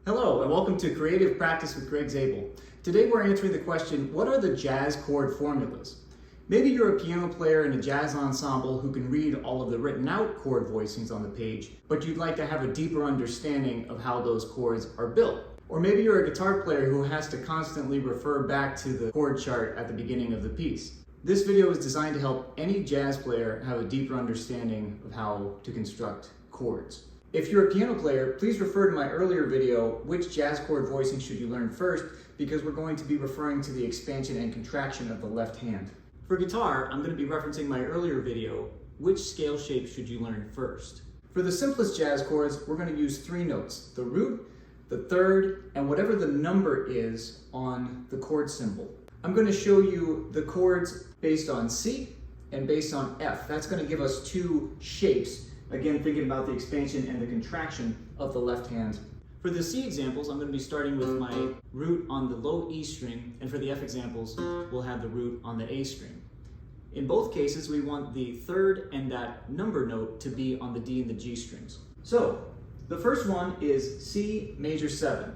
Hello and welcome to Creative Practice with Greg Zabel. Today we're answering the question, what are the jazz chord formulas? Maybe you're a piano player in a jazz ensemble who can read all of the written out chord voicings on the page, but you'd like to have a deeper understanding of how those chords are built. Or maybe you're a guitar player who has to constantly refer back to the chord chart at the beginning of the piece. This video is designed to help any jazz player have a deeper understanding of how to construct chords. If you're a piano player, please refer to my earlier video, which jazz chord voicing should you learn first, because we're going to be referring to the expansion and contraction of the left hand. For guitar, I'm going to be referencing my earlier video, which scale shape should you learn first. For the simplest jazz chords, we're going to use three notes, the root, the third, and whatever the number is on the chord symbol. I'm going to show you the chords based on C and based on F. That's going to give us two shapes. Again, thinking about the expansion and the contraction of the left hand. For the C examples, I'm going to be starting with my root on the low E string, and for the F examples, we'll have the root on the A string. In both cases, we want the third and that number note to be on the D and the G strings. So, the first one is C major 7,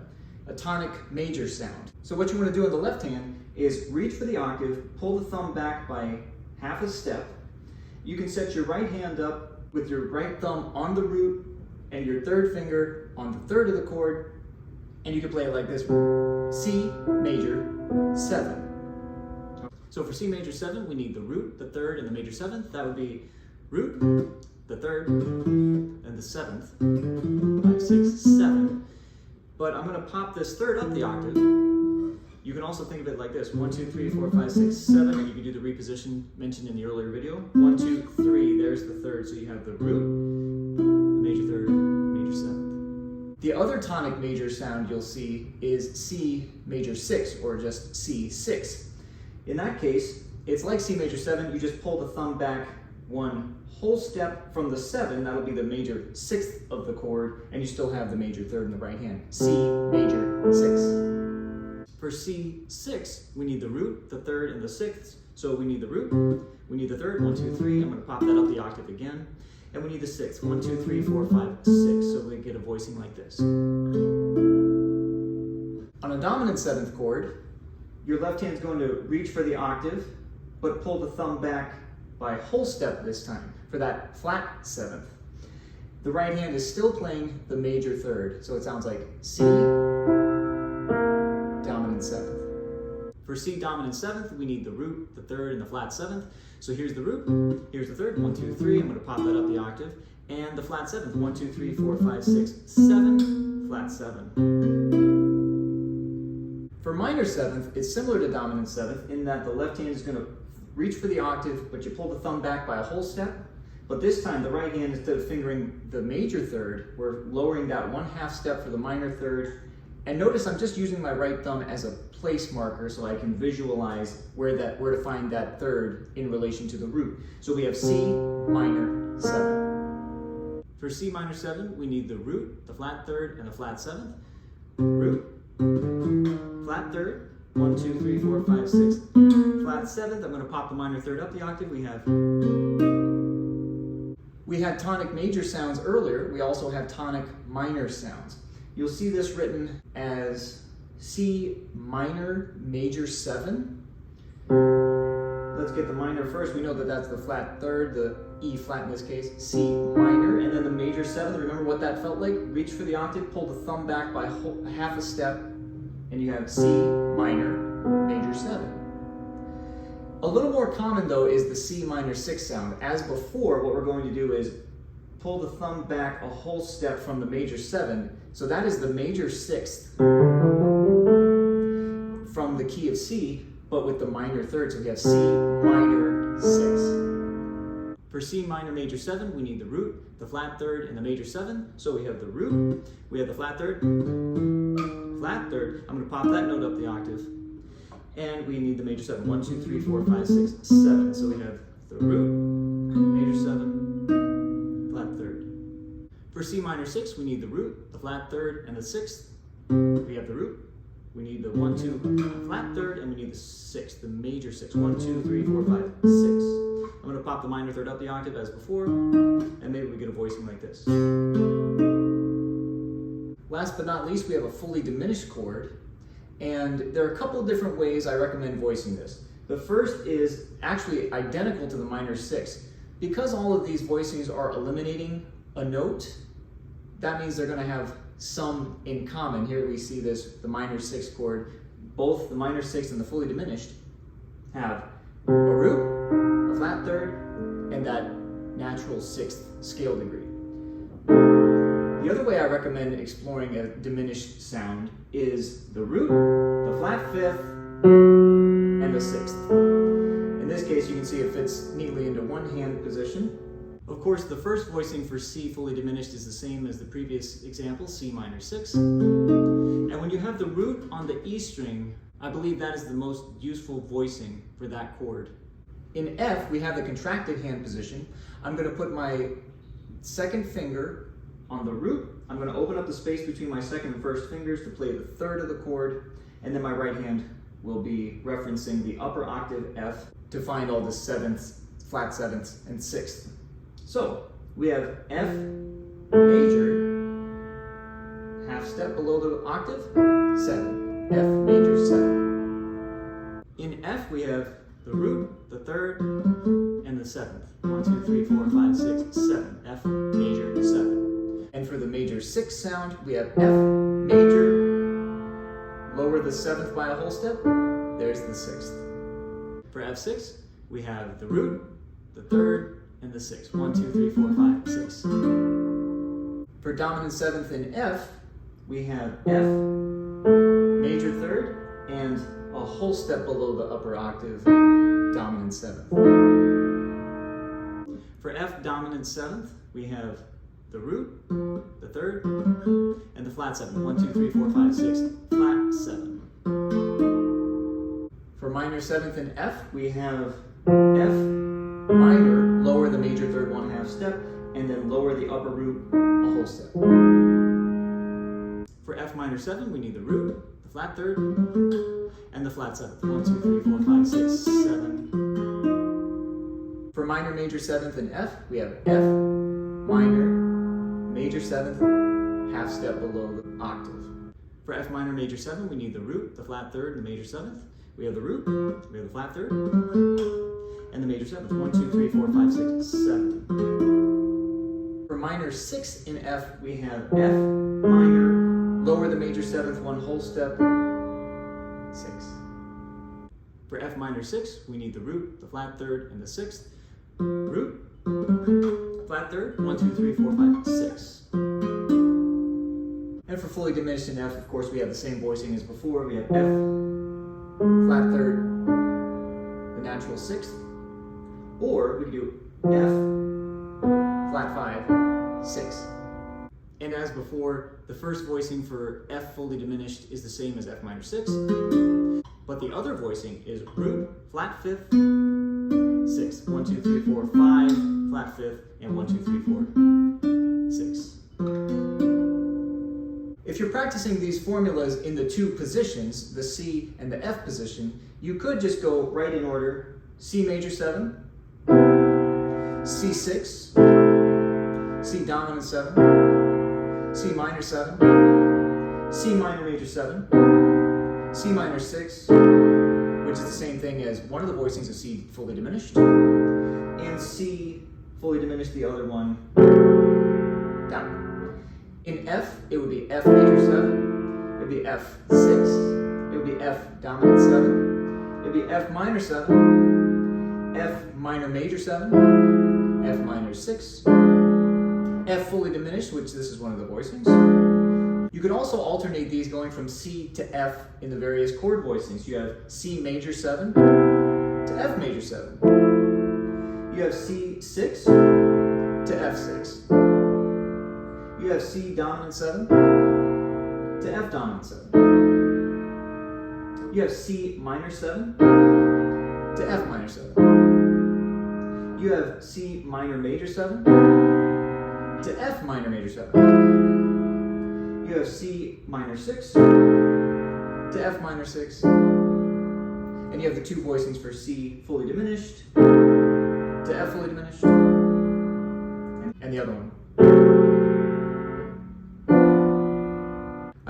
a tonic major sound. So what you want to do on the left hand is reach for the octave, pull the thumb back by half a step. You can set your right hand up with your right thumb on the root and your third finger on the third of the chord, and you can play it like this. C major 7. So for C major 7, we need the root, the third, and the major 7th. That would be root, the third, and the 7th. 5, 6, 7. But I'm going to pop this third up the octave. You can also think of it like this: 1, 2, 3, 4, 5, 6, 7, and you can do the reposition mentioned in the earlier video. 1, 2, 3, there's the third, so you have the root, the major third, major 7th. The other tonic major sound you'll see is C major 6, or just C6. In that case, it's like C major 7, you just pull the thumb back one whole step from the 7, that'll be the major 6th of the chord, and you still have the major third in the right hand. C major 6. For C6, we need the root, the third, and the 6th. So we need the root, we need the third, 1, 2, 3. I'm going to pop that up the octave again. And we need the 6th, 1, 2, 3, 4, 5, 6. So we get a voicing like this. On a dominant 7th chord, your left hand's going to reach for the octave, but pull the thumb back by a whole step this time for that flat 7th. The right hand is still playing the major third, so it sounds like C, dominant 7th. For C dominant 7th, we need the root, the third, and the flat 7th. So here's the root, here's the third, 1, 2, 3. I'm going to pop that up the octave. And the flat 7th, 1, 2, 3, 4, 5, 6, 7, flat 7. For minor 7th, it's similar to dominant 7th in that the left hand is going to reach for the octave, but you pull the thumb back by a whole step. But this time, the right hand, instead of fingering the major third, we're lowering that 1/2 step for the minor third. And notice I'm just using my right thumb as a place marker so I can visualize where to find that third in relation to the root. So we have C minor 7. For C minor 7, we need the root, the flat third, and the flat 7th. Root, flat third, 1, 2, 3, 4, 5, 6, flat 7th. I'm going to pop the minor third up the octave. We had tonic major sounds earlier. We also have tonic minor sounds. You'll see this written as C minor major 7. Let's get the minor first. We know that that's the flat third, the E flat in this case, C minor, and then the major 7th. Remember what that felt like? Reach for the octave, pull the thumb back by half a step, and you have C minor major 7. A little more common though is the C minor 6 sound. As before, what we're going to do is pull the thumb back a whole step from the major 7. So that is the major 6th from the key of C, but with the minor third. So we have C minor 6. For C minor major 7, we need the root, the flat third, and the major 7. So we have the root, we have the flat third, flat third. I'm going to pop that note up the octave. And we need the major 7. 1, 2, 3, 4, 5, 6, 7. So we have the root, major 7, flat third. For C minor 6, we need the root, the flat third, and the 6th. We have the root. We need the 1, 2, flat third, and we need the 6th, the major 6. 1, 2, 3, 4, 5, 6. I'm going to pop the minor third up the octave as before, and maybe we get a voicing like this. Last but not least, we have a fully diminished chord, and there are a couple different ways I recommend voicing this. The first is actually identical to the minor 6. Because all of these voicings are eliminating a note, that means they're going to have some in common. Here we see this, the minor 6 chord. Both the minor 6 and the fully diminished have a root, a flat third, and that natural 6th scale degree. The other way I recommend exploring a diminished sound is the root, the flat 5th, and the 6th. In this case, you can see it fits neatly into one hand position. Of course, the first voicing for C fully diminished is the same as the previous example, C minor 6. And when you have the root on the E string, I believe that is the most useful voicing for that chord. In F, we have the contracted hand position. I'm going to put my second finger on the root. I'm going to open up the space between my second and first fingers to play the third of the chord, and then my right hand will be referencing the upper octave F to find all the 7ths, flat 7ths, and 6th. So we have F major, half step below the octave, 7, F major 7. In F we have the root, the third, and the 7th. 1, 2, 3, 4, 5, 6, 7, F major 7. And for the major 6 sound, we have F major, lower the 7th by a whole step, there's the 6th. For F6, we have the root, the third, and the 6th. 1, 2, 3, 4, 5, 6. For dominant 7th in F, we have F major 3rd and a whole step below the upper octave, dominant 7th. For F dominant 7th, we have the root, the 3rd, and the flat 7. 1, 2, 3, 4, 5, 6, flat 7. For minor 7th in F, we have F minor, lower the major 3rd 1/2 step, and then lower the upper root a whole step. For F minor 7, we need the root, the flat 3rd, and the flat 7th. 1, 2, 3, 4, 5, 6, 7. For minor major 7th in F, we have F minor, major 7th, half step below the octave. For F minor major 7, we need the root, the flat 3rd, and the major 7th. We have the root, we have the flat 3rd, and the major 7th. 1, 2, 3, 4, 5, 6, 7. For minor 6 in F, we have F minor, lower the major 7th 1 whole step, 6. For F minor 6, we need the root, the flat 3rd, and the 6th. Root, flat 3rd, 1, 2, 3, 4, 5, 6. And for fully diminished in F, of course, we have the same voicing as before. We have F, flat 3rd, the natural 6th. Or we can do F, flat 5, 6. And as before, the first voicing for F fully diminished is the same as F minor 6. But the other voicing is root, flat 5th, 6. 1, 2, 3, 4, 5, flat 5th, and 1, 2, 3, 4, 6. If you're practicing these formulas in the two positions, the C and the F position, you could just go right in order: C major 7, C6, C dominant 7, C minor 7, C minor major 7, C minor 6, which is the same thing as one of the voicings of C fully diminished, and C fully diminished, the other one, down. In F, it would be F major 7, it would be F6, it would be F dominant 7, it would be F minor 7, F minor major 7, F minor 6, F fully diminished, which this is one of the voicings. You can also alternate these going from C to F in the various chord voicings. You have C major 7 to F major 7. You have C6 to F6. You have C dominant 7 to F dominant 7. You have C minor 7 to F minor 7. You have C minor major 7 to F minor major 7. You have C minor 6 to F minor 6. And you have the two voicings for C fully diminished to F fully diminished. And the other one.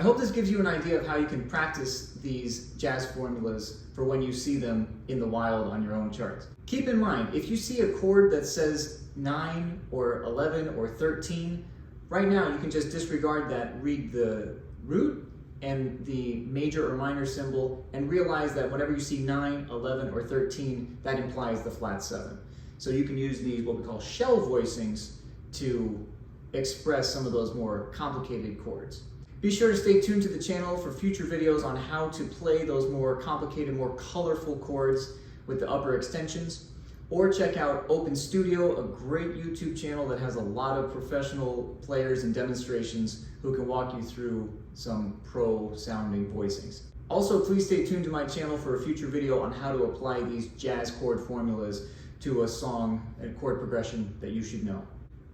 I hope this gives you an idea of how you can practice these jazz formulas for when you see them in the wild on your own charts. Keep in mind, if you see a chord that says 9 or 11 or 13, right now you can just disregard that, read the root and the major or minor symbol, and realize that whenever you see 9, 11, or 13, that implies the flat 7. So you can use these, what we call shell voicings, to express some of those more complicated chords. Be sure to stay tuned to the channel for future videos on how to play those more complicated, more colorful chords with the upper extensions. Or check out Open Studio, a great YouTube channel that has a lot of professional players and demonstrations who can walk you through some pro-sounding voicings. Also, please stay tuned to my channel for a future video on how to apply these jazz chord formulas to a song and chord progression that you should know.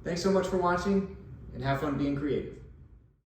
Thanks so much for watching, and have fun being creative.